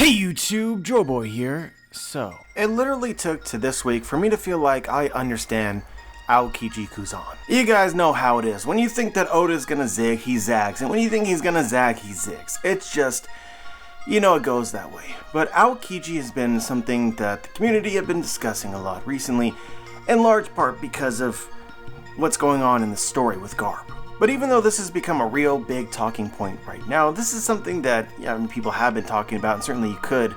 Hey YouTube, Joeboy here. So, it literally took to this week for me to feel like I understand Aokiji Kuzan. You guys know how it is. When you think that Oda's gonna zig, he zags. And when you think he's gonna zag, he zigs. It's just, you know, it goes that way. But Aokiji has been something that the community have been discussing a lot recently, in large part because of what's going on in the story with Garp. But even though this has become a real big talking point right now, this is something that people have been talking about, and certainly you could,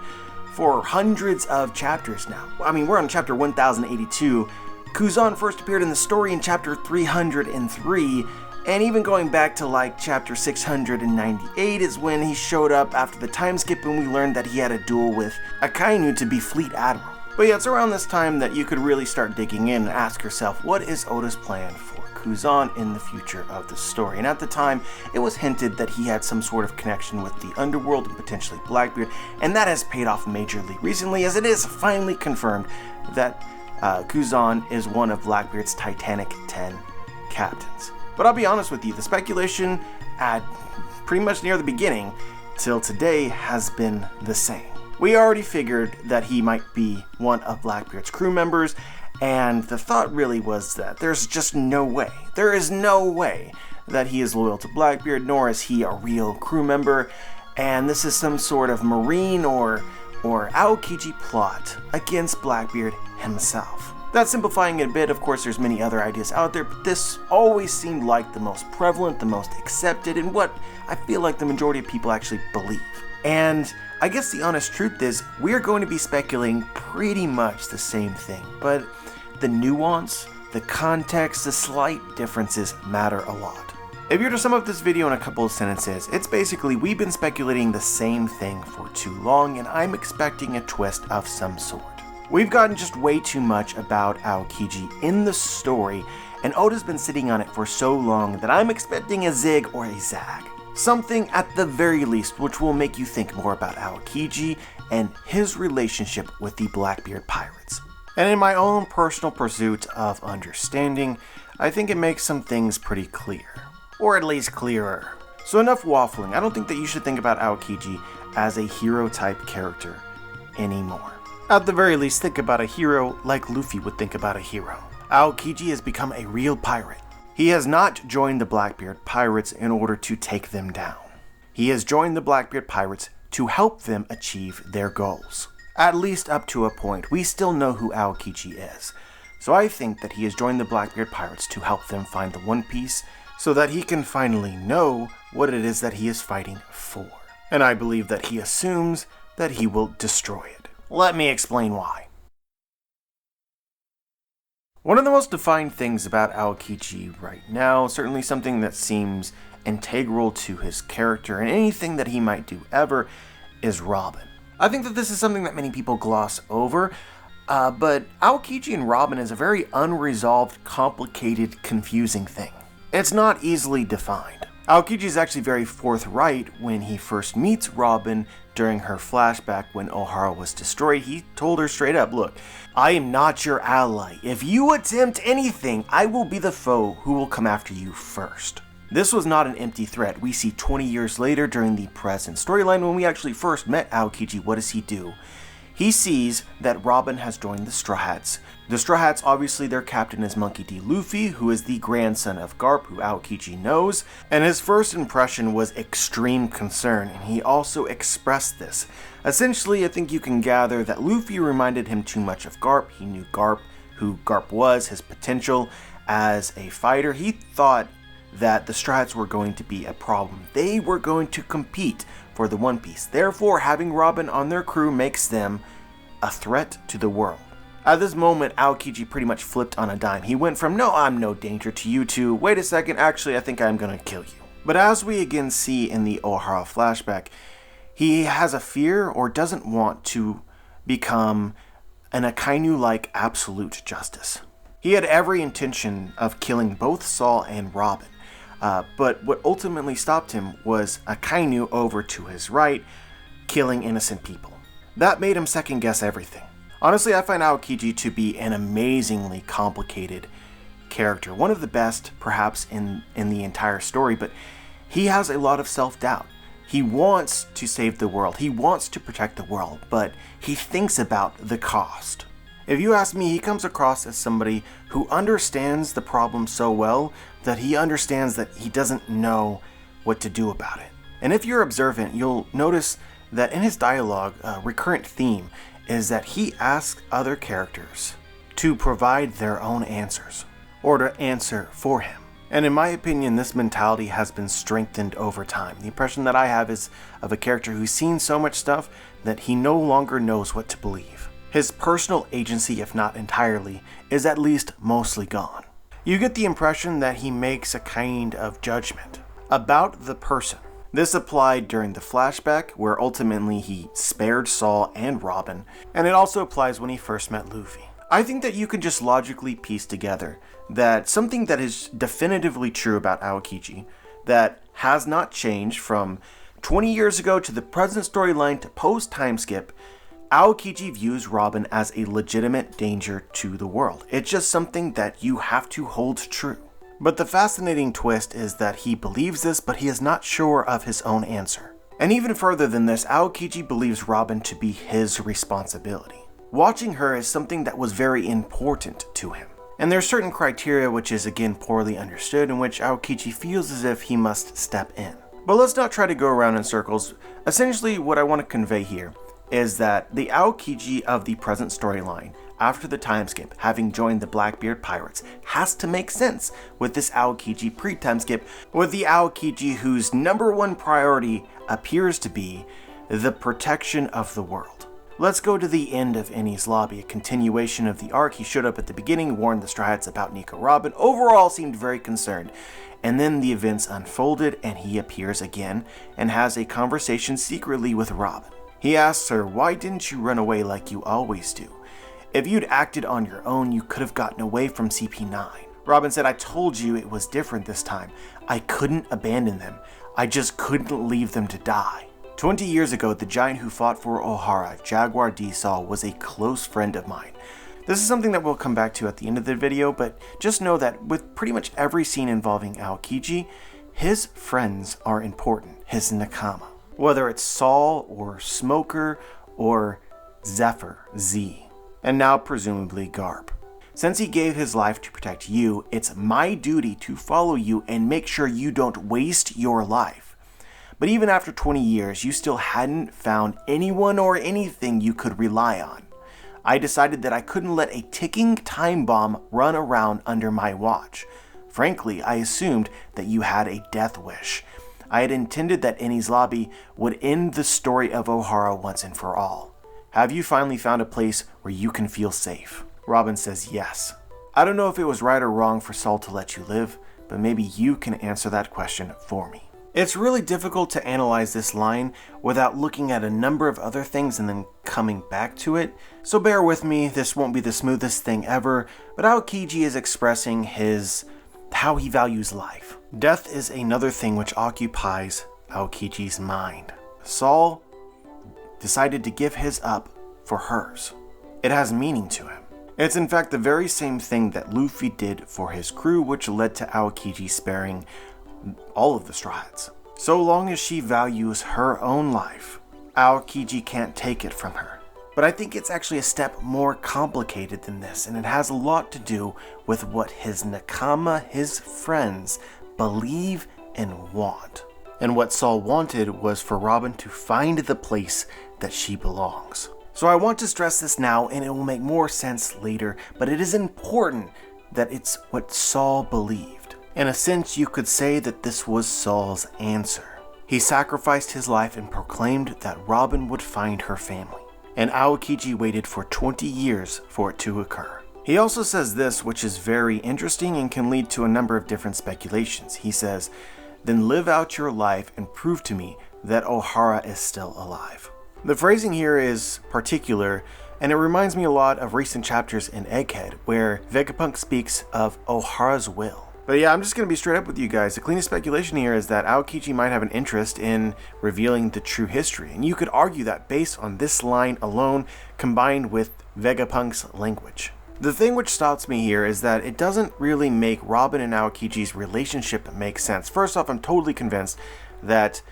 for hundreds of chapters now. I mean, we're on chapter 1082. Kuzan first appeared in the story in chapter 303, and even going back to like chapter 698 is when he showed up after the time skip when we learned that he had a duel with Akainu to be Fleet Admiral. But yeah, it's around this time that you could really start digging in and ask yourself, what is Oda's plan for Kuzan in the future of the story? And at the time, it was hinted that he had some sort of connection with the underworld and potentially Blackbeard, and that has paid off majorly recently, as it is finally confirmed that Kuzan is one of Blackbeard's Titanic 10 captains. But I'll be honest with you, the speculation at pretty much near the beginning till today has been the same. We already figured that he might be one of Blackbeard's crew members, and the thought really was that there's just no way, there is no way that he is loyal to Blackbeard, nor is he a real crew member, and this is some sort of Marine or Aokiji plot against Blackbeard himself. That's simplifying it a bit. Of course, there's many other ideas out there, but this always seemed like the most prevalent, the most accepted, and what I feel like the majority of people actually believe. And I guess the honest truth is, we're going to be speculating pretty much the same thing, but the nuance, the context, the slight differences matter a lot. If you were to sum up this video in a couple of sentences, it's basically we've been speculating the same thing for too long, and I'm expecting a twist of some sort. We've gotten just way too much about Aokiji in the story, and Oda's been sitting on it for so long that I'm expecting a zig or a zag. Something at the very least which will make you think more about Aokiji and his relationship with the Blackbeard pirates. And in my own personal pursuit of understanding, I think it makes some things pretty clear. Or at least clearer. So enough waffling. I don't think that you should think about Aokiji as a hero-type character anymore. At the very least, think about a hero like Luffy would think about a hero. Aokiji has become a real pirate. He has not joined the Blackbeard pirates in order to take them down. He has joined the Blackbeard pirates to help them achieve their goals. At least up to a point. We still know who Aokiji is. So I think that he has joined the Blackbeard pirates to help them find the One Piece so that he can finally know what it is that he is fighting for. And I believe that he assumes that he will destroy it. Let me explain why. One of the most defined things about Aokiji right now, certainly something that seems integral to his character and anything that he might do ever, is Robin. I think that this is something that many people gloss over, but Aokiji and Robin is a very unresolved, complicated, confusing thing. It's not easily defined. Aokiji is actually very forthright when he first meets Robin during her flashback when Ohara was destroyed. He told her straight up, look, I am not your ally. If you attempt anything, I will be the foe who will come after you first. This was not an empty threat. We see 20 years later during the present storyline when we actually first met Aokiji, what does he do? He sees that Robin has joined the Straw Hats. The Straw Hats, obviously their captain is Monkey D. Luffy, who is the grandson of Garp, who Aokiji knows, and his first impression was extreme concern, and he also expressed this. Essentially, I think you can gather that Luffy reminded him too much of Garp. He knew Garp, who Garp was, his potential as a fighter. He thought that the Straw Hats were going to be a problem. They were going to compete for the One Piece. Therefore, having Robin on their crew makes them a threat to the world. At this moment, Aokiji pretty much flipped on a dime. He went from, no, I'm no danger to you, to, wait a second, actually, I think I'm gonna kill you. But as we again see in the Ohara flashback, he has a fear or doesn't want to become an Akainu-like absolute justice. He had every intention of killing both Saul and Robin. But what ultimately stopped him was Akainu over to his right, killing innocent people. That made him second guess everything. Honestly, I find Aokiji to be an amazingly complicated character. One of the best, perhaps, in the entire story, but he has a lot of self-doubt. He wants to save the world, he wants to protect the world, but he thinks about the cost. If you ask me, he comes across as somebody who understands the problem so well that he understands that he doesn't know what to do about it. And if you're observant, you'll notice that in his dialogue, a recurrent theme is that he asks other characters to provide their own answers, or to answer for him. And in my opinion, this mentality has been strengthened over time. The impression that I have is of a character who's seen so much stuff that he no longer knows what to believe. His personal agency, if not entirely, is at least mostly gone. You get the impression that he makes a kind of judgment about the person. This applied during the flashback, where ultimately he spared Saul and Robin, and it also applies when he first met Luffy. I think that you can just logically piece together that something that is definitively true about Aokiji, that has not changed from 20 years ago to the present storyline to post-time skip, Aokiji views Robin as a legitimate danger to the world. It's just something that you have to hold true. But the fascinating twist is that he believes this, but he is not sure of his own answer. And even further than this, Aokiji believes Robin to be his responsibility. Watching her is something that was very important to him. And there are certain criteria which is again poorly understood, in which Aokiji feels as if he must step in. But let's not try to go around in circles. Essentially what I want to convey here is that the Aokiji of the present storyline, after the time skip, having joined the Blackbeard Pirates, has to make sense with this Aokiji pre-time skip, with the Aokiji whose number one priority appears to be the protection of the world. Let's go to the end of Enies Lobby, a continuation of the arc. He showed up at the beginning, warned the Straw Hats about Nico Robin, overall seemed very concerned. And then the events unfolded and he appears again and has a conversation secretly with Robin. He asks her, "Why didn't you run away like you always do? If you'd acted on your own, you could have gotten away from CP9. Robin said, "I told you it was different this time. I couldn't abandon them. I just couldn't leave them to die." 20 years ago, the giant who fought for Ohara, Jaguar D. Saul, was a close friend of mine. This is something that we'll come back to at the end of the video, but just know that with pretty much every scene involving Aokiji, his friends are important, his nakama. Whether it's Saul or Smoker or Zephyr, Z, and now presumably Garp. Since he gave his life to protect you, it's my duty to follow you and make sure you don't waste your life. But even after 20 years, you still hadn't found anyone or anything you could rely on. I decided that I couldn't let a ticking time bomb run around under my watch. Frankly, I assumed that you had a death wish. I had intended that Enies Lobby would end the story of Ohara once and for all. Have you finally found a place where you can feel safe?" Robin says yes. I don't know if it was right or wrong for Saul to let you live, but maybe you can answer that question for me. It's really difficult to analyze this line without looking at a number of other things and then coming back to it, so bear with me, this won't be the smoothest thing ever, but Aokiji is expressing how he values life. Death is another thing which occupies Aokiji's mind. Saul decided to give his up for hers. It has meaning to him. It's in fact the very same thing that Luffy did for his crew, which led to Aokiji sparing all of the Straw Hats. So long as she values her own life, Aokiji can't take it from her. But I think it's actually a step more complicated than this, and it has a lot to do with what his nakama, his friends, believe and want. And what Saul wanted was for Robin to find the place that she belongs. So I want to stress this now, and it will make more sense later, but it is important that it's what Saul believed. In a sense, you could say that this was Saul's answer. He sacrificed his life and proclaimed that Robin would find her family. And Aokiji waited for 20 years for it to occur. He also says this, which is very interesting and can lead to a number of different speculations. He says, "Then live out your life and prove to me that Ohara is still alive." The phrasing here is particular, and it reminds me a lot of recent chapters in Egghead, where Vegapunk speaks of Ohara's will. But yeah, I'm just going to be straight up with you guys. The cleanest speculation here is that Aokiji might have an interest in revealing the true history. And you could argue that based on this line alone, combined with Vegapunk's language. The thing which stops me here is that it doesn't really make Robin and Aokiji's relationship make sense. First off, I'm totally convinced that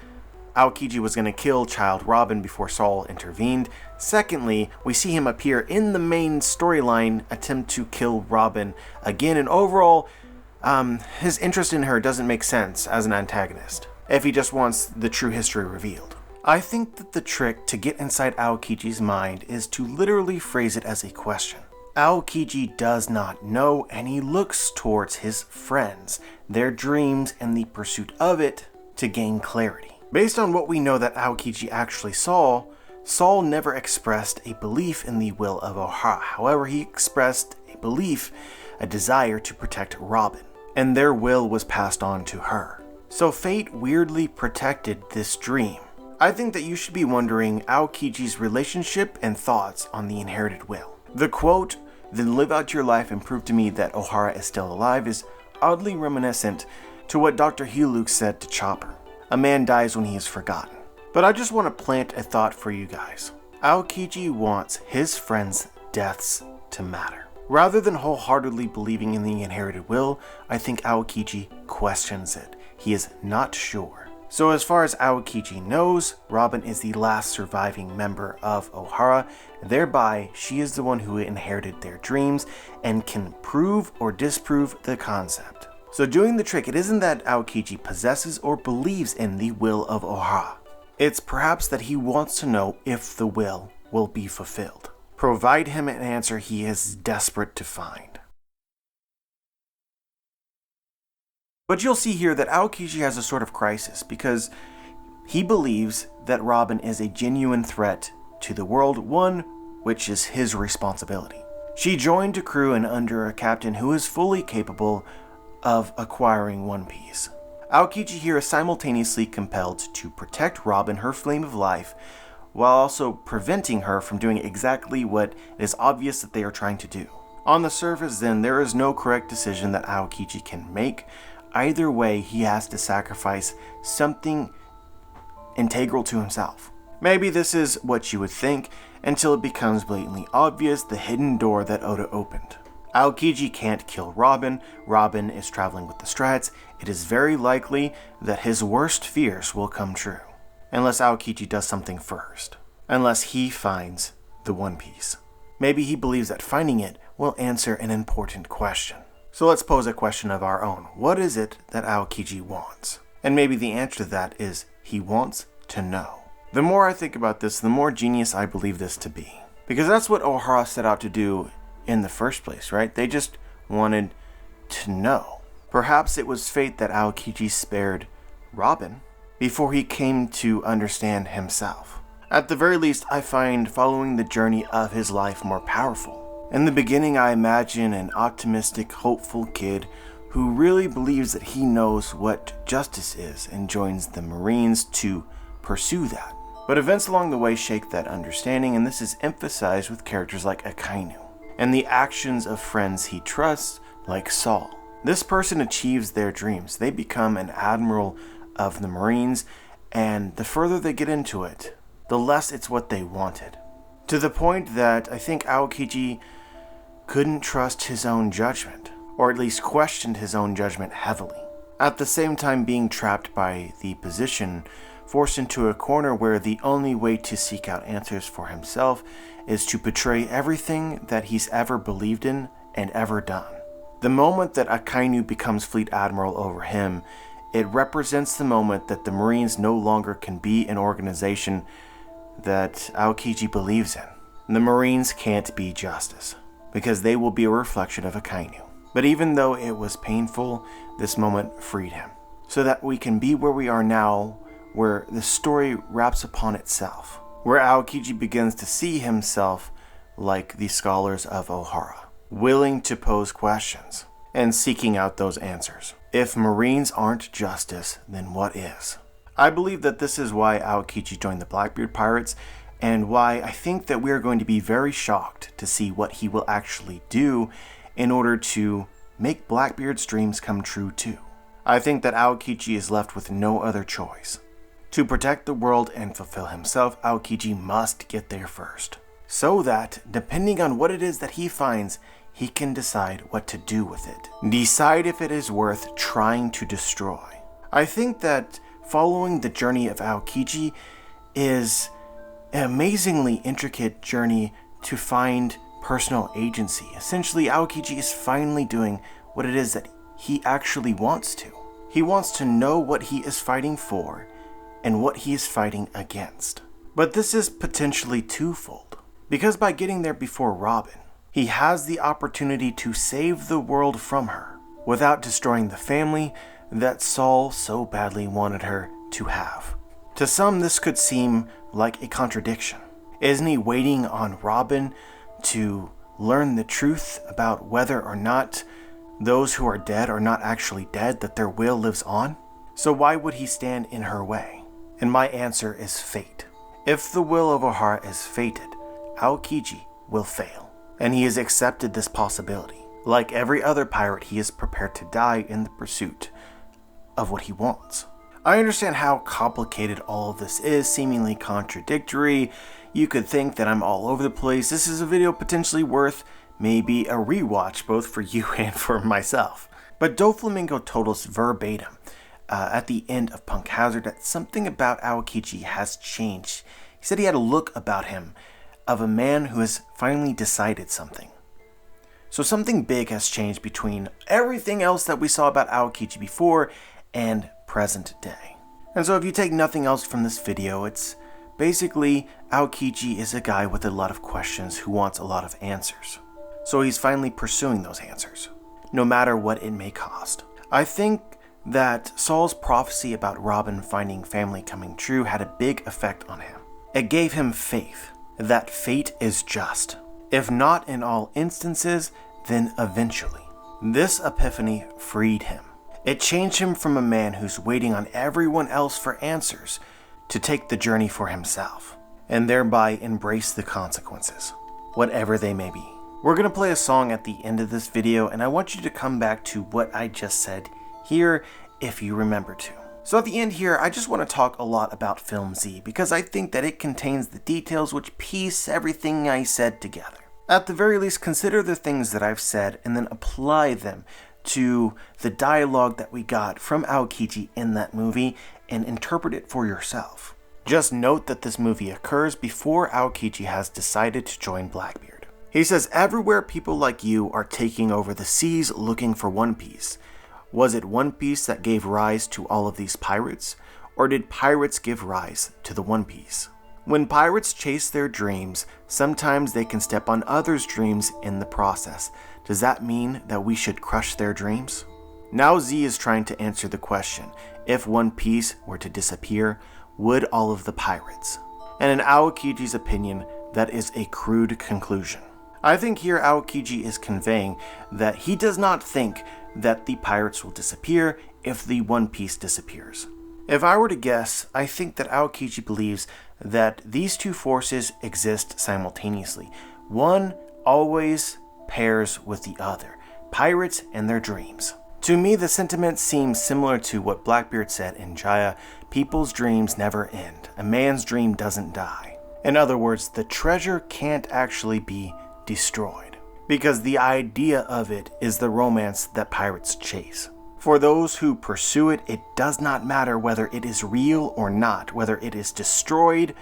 Aokiji was going to kill child Robin before Saul intervened. Secondly, we see him appear in the main storyline, attempt to kill Robin again, and overall, his interest in her doesn't make sense as an antagonist, if he just wants the true history revealed. I think that the trick to get inside Aokiji's mind is to literally phrase it as a question. Aokiji does not know, and he looks towards his friends, their dreams, and the pursuit of it to gain clarity. Based on what we know that Aokiji actually saw, Saul never expressed a belief in the will of Ohara. However, he expressed a belief, a desire to protect Robin, and their will was passed on to her. So fate weirdly protected this dream. I think that you should be wondering Aokiji's relationship and thoughts on the inherited will. The quote, "Then live out your life and prove to me that Ohara is still alive," is oddly reminiscent to what Dr. Heluk said to Chopper. A man dies when he is forgotten. But I just want to plant a thought for you guys. Aokiji wants his friends' deaths to matter. Rather than wholeheartedly believing in the inherited will, I think Aokiji questions it. He is not sure. So as far as Aokiji knows, Robin is the last surviving member of Ohara, thereby she is the one who inherited their dreams and can prove or disprove the concept. So doing the trick, it isn't that Aokiji possesses or believes in the will of Ohara. It's perhaps that he wants to know if the will be fulfilled. Provide him an answer he is desperate to find. But you'll see here that Aokiji has a sort of crisis because he believes that Robin is a genuine threat to the world, one which is his responsibility. She joined a crew and under a captain who is fully capable of acquiring One Piece. Aokiji here is simultaneously compelled to protect Robin, her flame of life, while also preventing her from doing exactly what it is obvious that they are trying to do. On the surface, then, there is no correct decision that Aokiji can make. Either way, he has to sacrifice something integral to himself. Maybe this is what you would think until it becomes blatantly obvious the hidden door that Oda opened. Aokiji can't kill Robin. Robin is traveling with the Strats. It is very likely that his worst fears will come true. Unless Aokiji does something first. Unless he finds the One Piece. Maybe he believes that finding it will answer an important question. So let's pose a question of our own. What is it that Aokiji wants? And maybe the answer to that is he wants to know. The more I think about this, the more genius I believe this to be. Because that's what Ohara set out to do in the first place, right? They just wanted to know. Perhaps it was fate that Aokiji spared Robin before he came to understand himself. At the very least, I find following the journey of his life more powerful. In the beginning, I imagine an optimistic, hopeful kid who really believes that he knows what justice is and joins the Marines to pursue that. But events along the way shake that understanding, and this is emphasized with characters like Akainu and the actions of friends he trusts, like Saul. This person achieves their dreams. They become an admiral of the Marines, and the further they get into it, the less it's what they wanted. To the point that I think Aokiji couldn't trust his own judgment, or at least questioned his own judgment heavily. At the same time being trapped by the position, forced into a corner where the only way to seek out answers for himself is to betray everything that he's ever believed in and ever done. The moment that Akainu becomes Fleet Admiral over him, it represents the moment that the Marines no longer can be an organization that Aokiji believes in. The Marines can't be justice, because they will be a reflection of Akainu. But even though it was painful, this moment freed him, so that we can be where we are now, where the story wraps upon itself, where Aokiji begins to see himself like the scholars of Ohara, willing to pose questions and seeking out those answers. If Marines aren't justice, then what is? I believe that this is why Aokiji joined the Blackbeard Pirates, and why I think that we are going to be very shocked to see what he will actually do in order to make Blackbeard's dreams come true too. I think that Aokiji is left with no other choice. To protect the world and fulfill himself, Aokiji must get there first, so that, depending on what it is that he finds, he can decide what to do with it. Decide if it is worth trying to destroy. I think that following the journey of Aokiji is an amazingly intricate journey to find personal agency. Essentially, Aokiji is finally doing what it is that he actually wants to. He wants to know what he is fighting for and what he is fighting against. But this is potentially twofold, because by getting there before Robin, he has the opportunity to save the world from her without destroying the family that Saul so badly wanted her to have. To some, this could seem like a contradiction. Isn't he waiting on Robin to learn the truth about whether or not those who are dead are not actually dead, that their will lives on? So why would he stand in her way? And my answer is fate. If the will of Ohara is fated, Aokiji will fail. And he has accepted this possibility. Like every other pirate, he is prepared to die in the pursuit of what he wants. I understand how complicated all of this is, seemingly contradictory. You could think that I'm all over the place. This is a video potentially worth maybe a rewatch, both for you and for myself. But Doflamingo told us verbatim at the end of Punk Hazard that something about Aokiji has changed. He said he had a look about him of a man who has finally decided something. So something big has changed between everything else that we saw about Aokiji before and present day. And so if you take nothing else from this video, it's basically Aokiji is a guy with a lot of questions who wants a lot of answers. So he's finally pursuing those answers, no matter what it may cost. I think that Saul's prophecy about Robin finding family coming true had a big effect on him. It gave him faith that fate is just. If not in all instances, then eventually. This epiphany freed him. It changed him from a man who's waiting on everyone else for answers to take the journey for himself, and thereby embrace the consequences, whatever they may be. We're going to play a song at the end of this video, and I want you to come back to what I just said here if you remember to. So at the end here, I just want to talk a lot about Film Z, because I think that it contains the details which piece everything I said together. At the very least, consider the things that I've said and then apply them to the dialogue that we got from Aokiji in that movie and interpret it for yourself. Just note that this movie occurs before Aokiji has decided to join Blackbeard. He says, "Everywhere people like you are taking over the seas looking for One Piece. Was it One Piece that gave rise to all of these pirates, or did pirates give rise to the One Piece? When pirates chase their dreams, sometimes they can step on others' dreams in the process. Does that mean that we should crush their dreams?" Now Z is trying to answer the question, if One Piece were to disappear, would all of the pirates? And in Aokiji's opinion, that is a crude conclusion. I think here Aokiji is conveying that he does not think that the pirates will disappear if the One Piece disappears. If I were to guess, I think that Aokiji believes that these two forces exist simultaneously. One always pairs with the other, pirates and their dreams. To me, the sentiment seems similar to what Blackbeard said in Jaya, people's dreams never end. A man's dream doesn't die. In other words, the treasure can't actually be destroyed, because the idea of it is the romance that pirates chase. For those who pursue it, it does not matter whether it is real or not, whether it is destroyed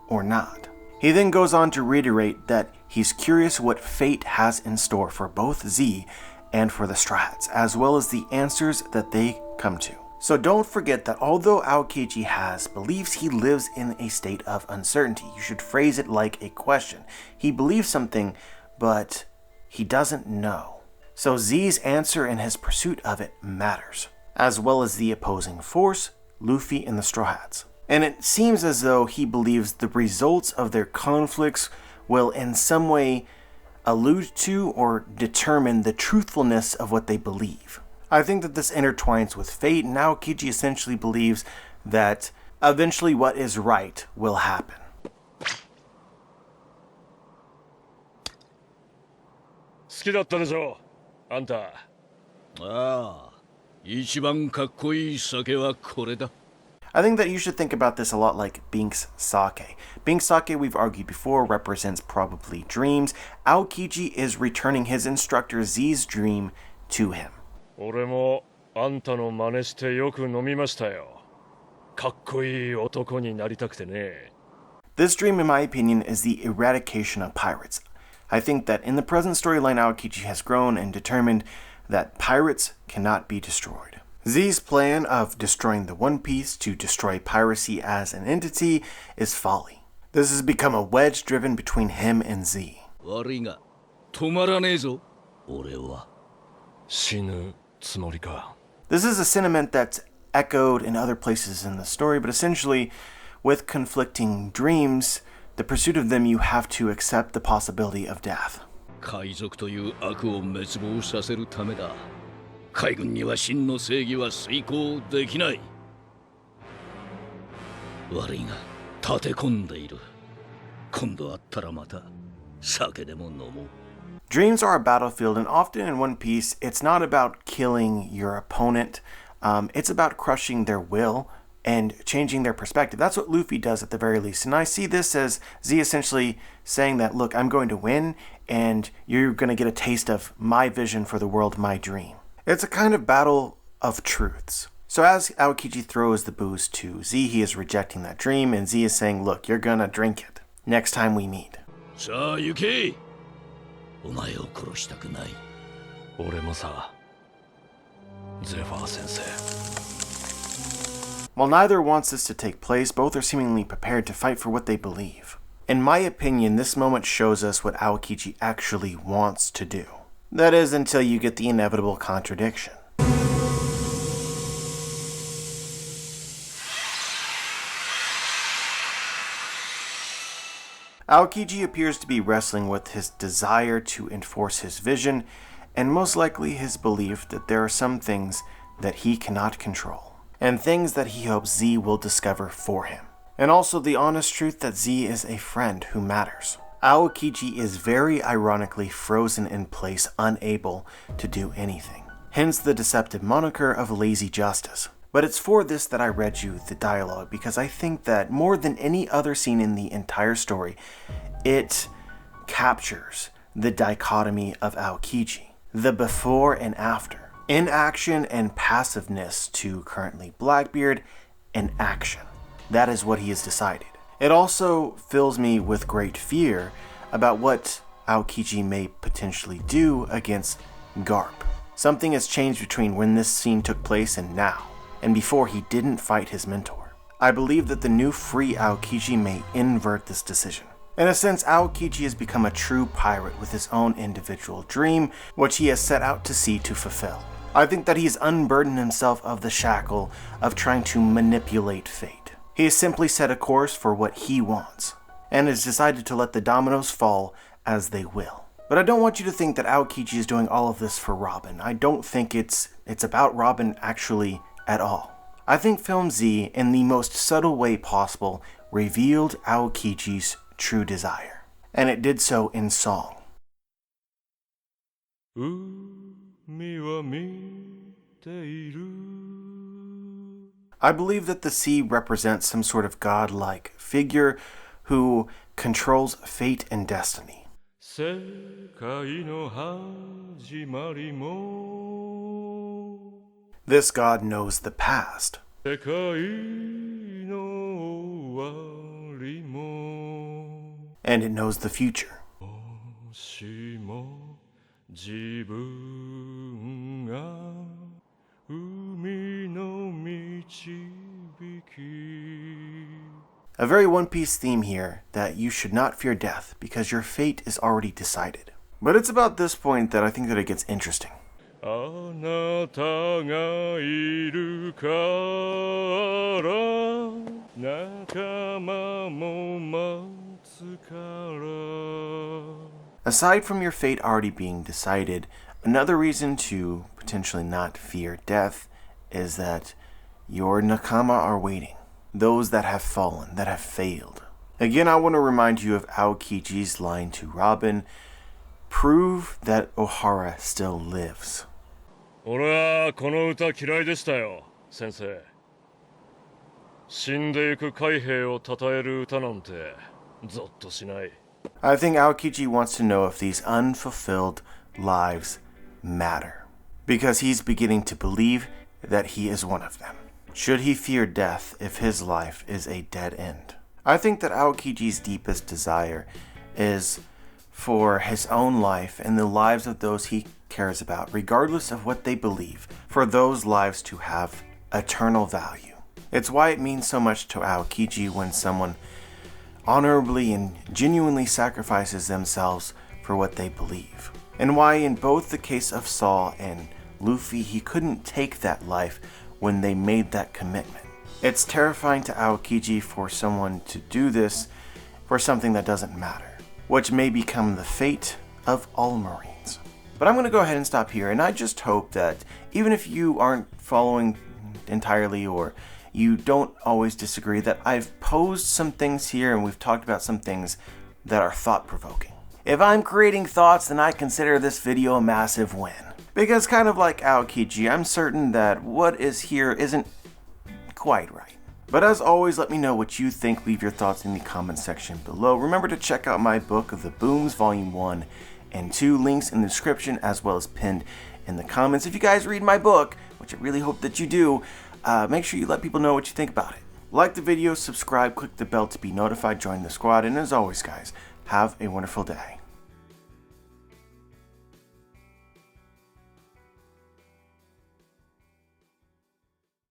or not. He then goes on to reiterate that he's curious what fate has in store for both Z and for the Strats, as well as the answers that they come to. So don't forget that although Aokiji believes he lives in a state of uncertainty, you should phrase it like a question. He believes something, but he doesn't know. So Z's answer and his pursuit of it matters, as well as the opposing force, Luffy and the Straw Hats. And it seems as though he believes the results of their conflicts will in some way allude to or determine the truthfulness of what they believe. I think that this intertwines with fate, and Aokiji essentially believes that eventually what is right will happen. 好きだったでしょあんた。ああ、一番かっこいい酒はこれだ。 I think that you should think about this a lot like Bink's sake. Bink's sake, we've argued before, represents probably dreams. Aokiji is returning his instructor Z's dream to him. 俺もあんたの真似してよく飲みましたよ。かっこいい男になりたくてね。 This dream, in my opinion, is the eradication of pirates. I think that in the present storyline, Aokiji has grown and determined that pirates cannot be destroyed. Z's plan of destroying the One Piece to destroy piracy as an entity is folly. This has become a wedge driven between him and Z. 悪いが止まらねえぞ俺は。死ぬつもりか。 This is a sentiment that's echoed in other places in the story, but essentially, with conflicting dreams, the pursuit of them, you have to accept the possibility of death. 海賊という悪を滅亡させるためだ。海軍には真の正義は遂行できない。悪いが立て込んでいる。今度会ったらまた酒でも飲もう。 Dreams are a battlefield, and often in One Piece, it's not about killing your opponent. It's about crushing their will and changing their perspective. That's what Luffy does at the very least. And I see this as Z essentially saying that, look, I'm going to win, and you're going to get a taste of my vision for the world, my dream. It's a kind of battle of truths. So as Aokiji throws the booze to Z, he is rejecting that dream, and Z is saying, look, you're going to drink it next time we meet. さあ行け。お前を殺したくない。俺もさ、ゼファー先生。 While neither wants this to take place, both are seemingly prepared to fight for what they believe. In my opinion, this moment shows us what Aokiji actually wants to do. That is, until you get the inevitable contradiction. Aokiji appears to be wrestling with his desire to enforce his vision, and most likely his belief that there are some things that he cannot control, and things that he hopes Z will discover for him. And also the honest truth that Z is a friend who matters. Aokiji is very ironically frozen in place, unable to do anything. Hence the deceptive moniker of Lazy Justice. But it's for this that I read you the dialogue, because I think that more than any other scene in the entire story, it captures the dichotomy of Aokiji, the before and after, inaction and passiveness to currently Blackbeard, and action. That is what he has decided. It also fills me with great fear about what Aokiji may potentially do against Garp. Something has changed between when this scene took place and now, and before he didn't fight his mentor. I believe that the new free Aokiji may invert this decision. In a sense, Aokiji has become a true pirate with his own individual dream, which he has set out to sea to fulfill. I think that he has unburdened himself of the shackle of trying to manipulate fate. He has simply set a course for what he wants, and has decided to let the dominoes fall as they will. But I don't want you to think that Aokiji is doing all of this for Robin. I don't think it's about Robin actually at all. I think Film Z, in the most subtle way possible, revealed Aokiji's true desire. And it did so in song. I believe that the sea represents some sort of godlike figure who controls fate and destiny. This god knows the past. And it knows the future. A very One Piece theme here, that you should not fear death because your fate is already decided. But it's about this point that I think that it gets interesting. Aside from your fate already being decided, another reason to potentially not fear death is that your nakama are waiting. Those that have fallen, that have failed. Again, I want to remind you of Aokiji's line to Robin, prove that Ohara still lives. 俺はこの歌嫌いでしたよ、先生。死んでゆく海兵を称える歌なんてゾッとしない。I think Aokiji wants to know if these unfulfilled lives matter, because he's beginning to believe that he is one of them. Should he fear death if his life is a dead end? I think that Aokiji's deepest desire is for his own life and the lives of those he cares about, regardless of what they believe, for those lives to have eternal value. It's why it means so much to Aokiji when someone honorably and genuinely sacrifices themselves for what they believe. And why in both the case of Saul and Luffy, he couldn't take that life when they made that commitment. It's terrifying to Aokiji for someone to do this for something that doesn't matter, which may become the fate of all Marines. But I'm going to go ahead and stop here, and I just hope that even if you aren't following entirely or you don't always disagree, that I've posed some things here and we've talked about some things that are thought-provoking. If I'm creating thoughts, then I consider this video a massive win. Because kind of like Aokiji, I'm certain that what is here isn't quite right. But as always, let me know what you think. Leave your thoughts in the comment section below. Remember to check out my book of the Booms Volume 1 and 2, links in the description as well as pinned in the comments. If you guys read my book, which I really hope that you do, make sure you let people know what you think about it. Like the video, subscribe, click the bell to be notified, join the squad, and as always guys, have a wonderful day.